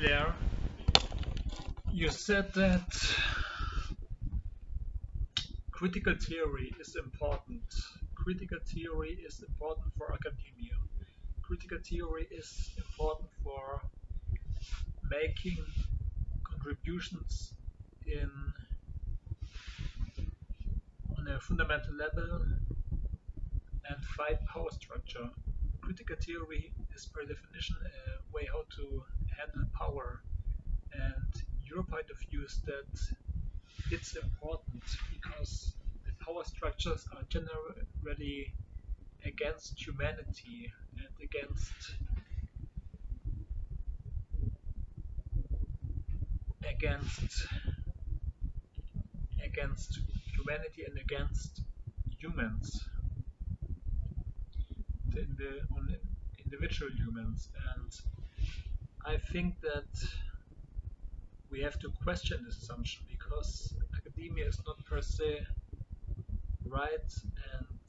there, you said that critical theory is important. Critical theory is important for academia. Critical theory is important for making contributions in on a fundamental level and fight power structure. Critical theory is by definition a way how to handle power, and your point of view is that it's important because the power structures are generally against humanity and against against humanity and against humans, on individual humans. And I think that we have to question this assumption because academia is not per se right, and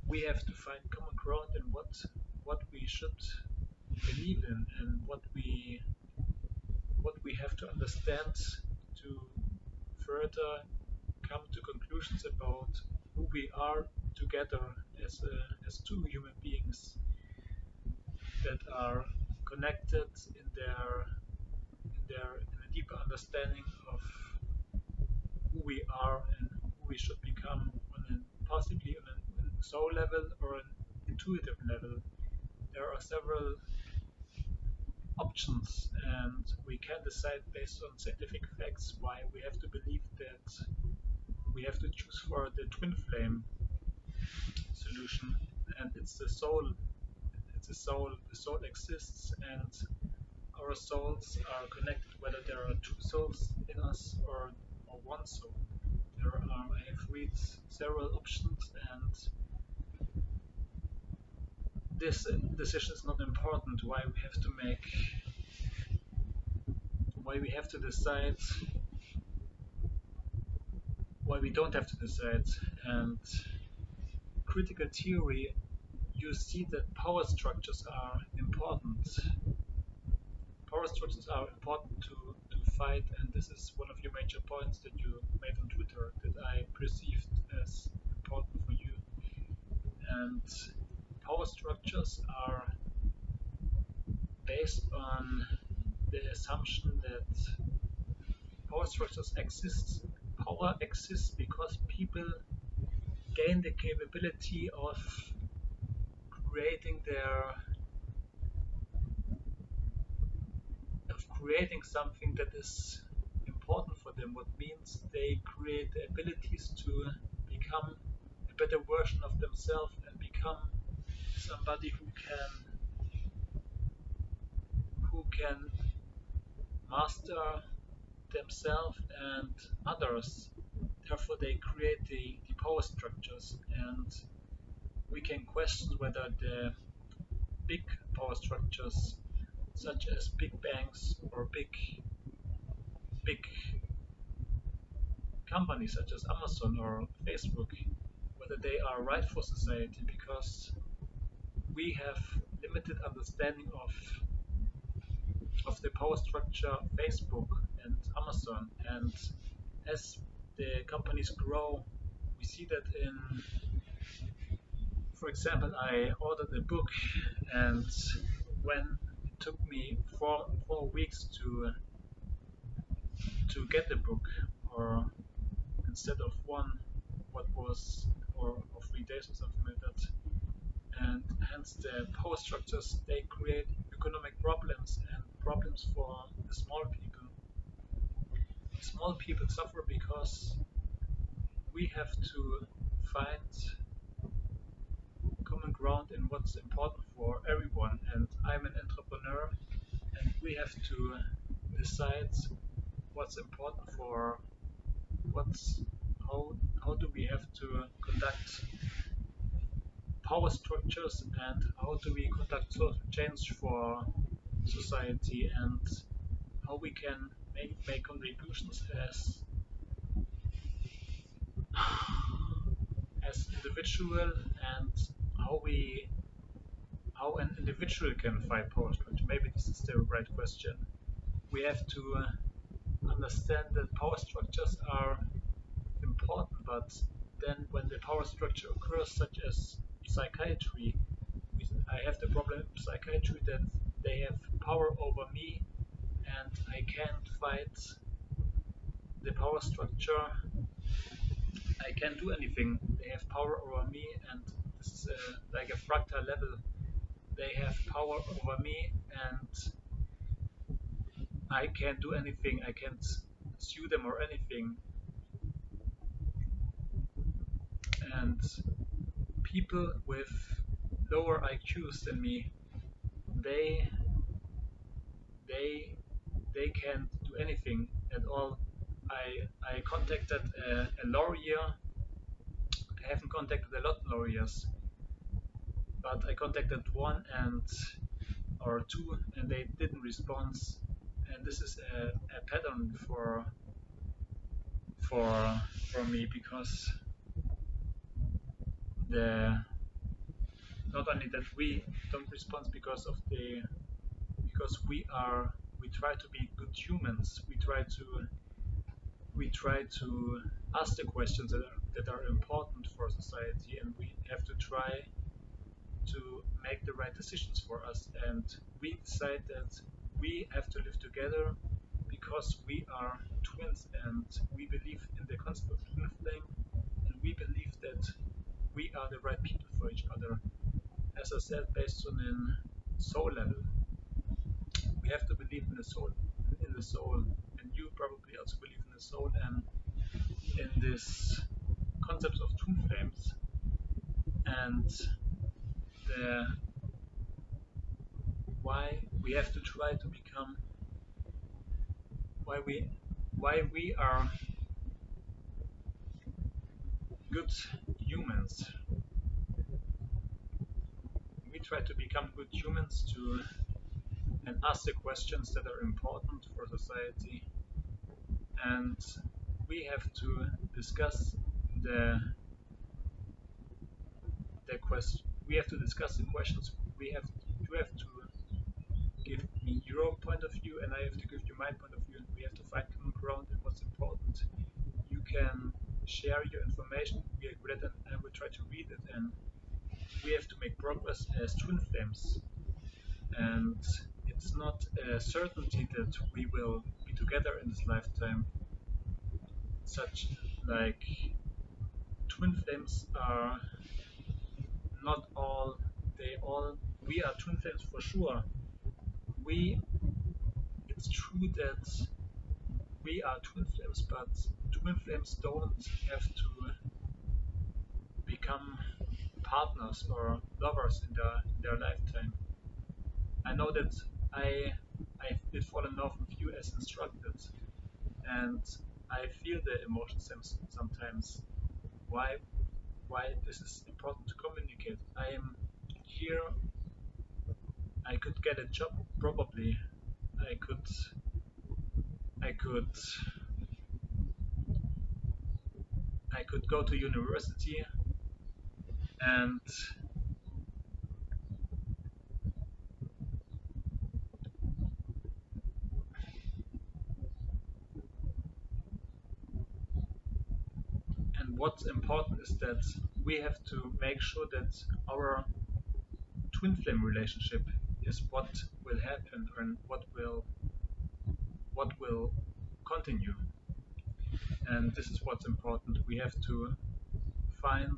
we have to find common ground in what we should believe in and what we have to understand to further come to conclusions about who we are together as two human beings that are connected in a deeper understanding of who we are and who we should become possibly on a soul level or an intuitive level. There are several options, and we can decide based on scientific facts why we have to believe that we have to choose for the twin flame solution, and it's the soul. It's the soul. The soul exists, and our souls are connected. Whether there are two souls in us or one soul, I have read several options, and this decision is not important. Why we have to decide, why we don't have to decide. And critical theory, you see that power structures are important. Power structures are important to fight, and this is one of your major points that you made on Twitter that I perceived as important for you. And power structures are based on the assumption that power structures exist. Power exists because people gain the capability of creating something that is important for them, what means they create the abilities to become a better version of themselves and become somebody who can master themselves and others. Therefore they create the power structures, and we can question whether the big power structures such as big banks or big companies such as Amazon or Facebook, whether they are right for society, because we have limited understanding of the power structure of Facebook and Amazon. And as the companies grow, we see that for example, I ordered a book, and when it took me 4 weeks to get the book, or instead of or 3 days or something like that, and hence the power structures, they create economic problems and problems for the small people. Small people suffer because we have to find common ground in what's important for everyone, and I'm an entrepreneur, and we have to decide what's important for how do we have to conduct power structures, and how do we conduct social change for society, and how we can make contributions as individual, and how how an individual can fight power structure. Maybe this is the right question. We have to understand that power structures are important, but then when the power structure occurs, such as psychiatry, I have the problem in psychiatry that they have power over me and I can't fight the power structure. I can't do anything. They have power over me, and this is like a fractal level. They have power over me, and I can't do anything. I can't sue them or anything. And people with lower IQs than me, they they they can't do anything at all. I contacted a lawyer. I haven't contacted a lot of lawyers, but I contacted one and or two, and they didn't respond. And this is a pattern for for me because the not only that we don't respond because we try to be good humans. We try to ask the questions that are important for society, and we have to try to make the right decisions for us. And we decide that we have to live together because we are twins, and we believe in the concept of twin flame, and we believe that we are the right people for each other. As I said, based on an soul level, we have to believe in the soul, and you probably also believe in the soul and in this concept of twin flames, and the why we have to try to become why we are good humans. We try to become good humans to and ask the questions that are important for society, and we have to discuss the we have to discuss the questions. You have to give me your point of view, and I have to give you my point of view, and we have to find common ground in what's important. You can share your information via Quillette, and I will try to read it, and we have to make progress as twin flames. And it's not a certainty that we will be together in this lifetime. Such like twin flames are not all they all we are twin flames for sure. We It's true that we are twin flames, but twin flames don't have to become partners or lovers in their lifetime. I know that I did fall in love with you as instructed, and I feel the emotions sometimes. Why this is important to communicate. I am here. I could get a job probably. I could I could I could go to university, and what's important is that we have to make sure that our twin flame relationship is what will happen and what will continue. And this is what's important. Find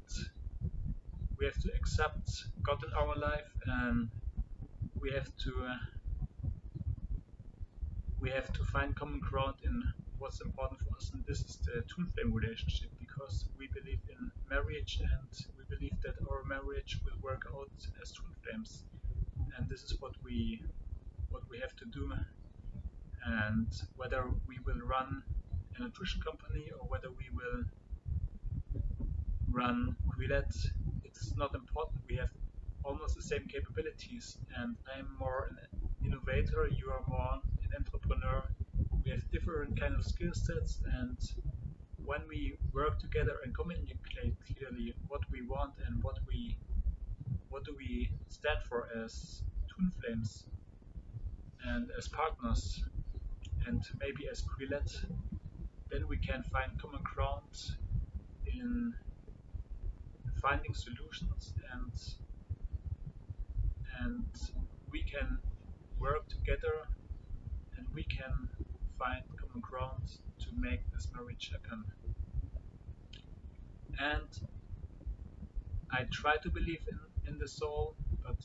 we have to accept God in our life, and we have to find common ground in what's important for us, and this is the twin flame relationship, because we believe in marriage, and we believe that our marriage will work out as twin flames, and this is what we have to do. And whether we will run a nutrition company or whether we will run Quillette, it's not important. We have almost the same capabilities, and I'm more an innovator, you are more an entrepreneur. We have different kind of skill sets, and when we work together and communicate clearly what we want and what do we stand for as twin flames and as partners and maybe as Quillette. Then we can find common ground in finding solutions, and we can work together, and we can find common ground to make this marriage happen. And I try to believe in the soul, but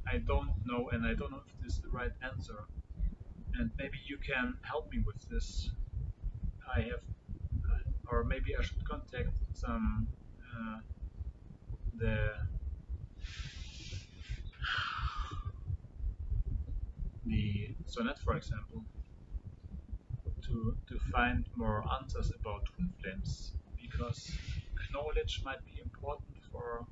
I don't know, and I don't know if this is the right answer. And maybe you can help me with this. I have, or maybe I should contact some the Sonnet, for example, to find more answers about twin flames, because knowledge might be important for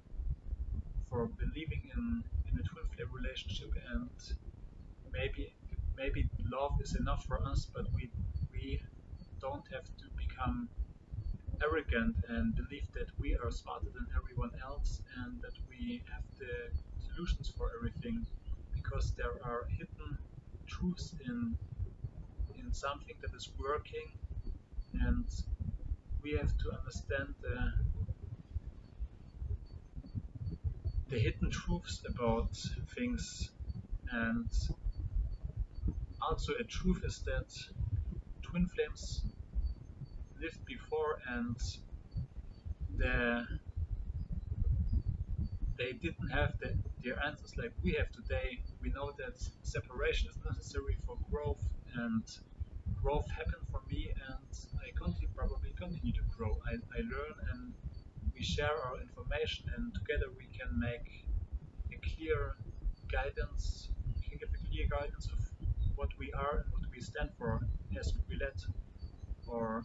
believing in a twin flame relationship, and maybe maybe love is enough for us, but we don't have to become arrogant and believe that we are smarter than everyone else and that we have the solutions for everything, because there are hidden truths in something that is working, and we have to understand the hidden truths about things. And also a truth is that twin flames lived before, and the, they didn't have their answers like we have today. We know that separation is necessary for growth, and growth happened for me, and I probably continue to grow. I learn, and we share our information, and together we can make a clear guidance. We can give a clear guidance of what we are and what we stand for as Quillette, or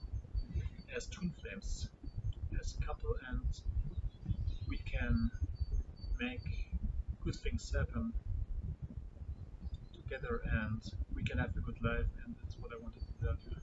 as twin flames, as a couple, and we can make good things happen together, and we can have a good life, and that's what I wanted to tell you.